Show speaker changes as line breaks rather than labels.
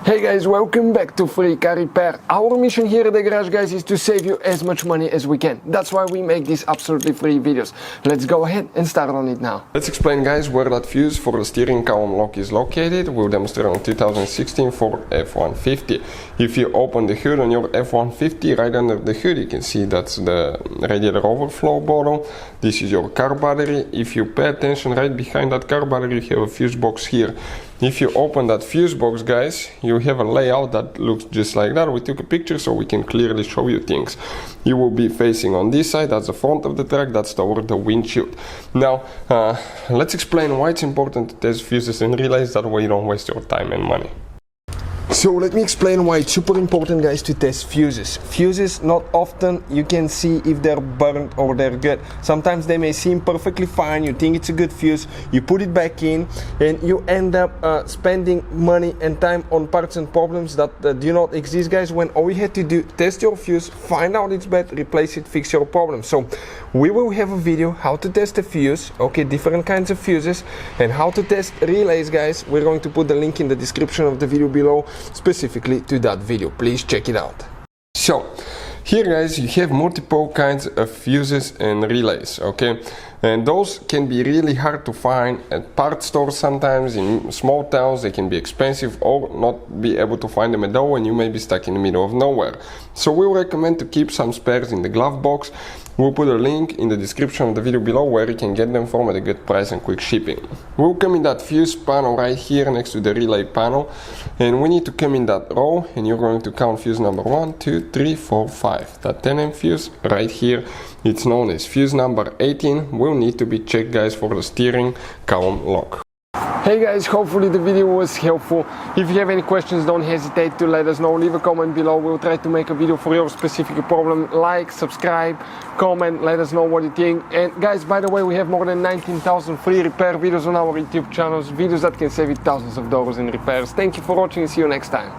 Hey guys, welcome back to Free Car Repair. Our mission here at the garage, guys, is to save you as much money as we can. That's why we make these absolutely free videos. Let's go ahead and start on it now. Let's explain, guys, where that fuse for the steering column lock is located. We'll demonstrate on 2016 for F-150. If you open the hood on your F-150, right under the hood you can see that's the radiator overflow bottle. This is your car battery. If you pay attention, right behind that car battery you have a fuse box here. If you open that fuse box, guys, you have a layout that looks just like that. We took a picture so we can clearly show you things. You will be facing on this side, that's the front of the truck, that's toward the windshield. Now, let's explain why it's important to test fuses and relays, that way you don't waste your time and money. So let me explain why it's super important, guys, to test fuses. Fuses, not often you can see if they're burnt or they're good. Sometimes they may seem perfectly fine, you think it's a good fuse, you put it back in and you end up spending money and time on parts and problems that do not exist, guys, when all you had to do, test your fuse, find out it's bad, replace it, fix your problem. So we will have a video how to test a fuse, okay, different kinds of fuses, and how to test relays, guys. We're going to put the link in the description of the video below specifically to that video. Please check it out. So here, guys, you have multiple kinds of fuses and relays, okay, and those can be really hard to find at parts stores. Sometimes in small towns they can be expensive or not be able to find them at all, and you may be stuck in the middle of nowhere. So we recommend to keep some spares in the glove box. We'll put a link in the description of the video below where you can get them from at a good price and quick shipping. We'll come in that fuse panel right here next to the relay panel, and we need to come in that row, and you're going to count fuse number 1, 2, 3, 4, 5. That 10M fuse right here, it's known as fuse number 18, will need to be checked, guys, for the steering column lock. Hey guys, hopefully the video was helpful. If you have any questions, don't hesitate to let us know. Leave a comment below. We'll try to make a video for your specific problem. Like, subscribe, comment, let us know what you think. And guys, by the way, we have more than 19,000 free repair videos on our YouTube channels, videos that can save you thousands of dollars in repairs. Thank you for watching and see you next time.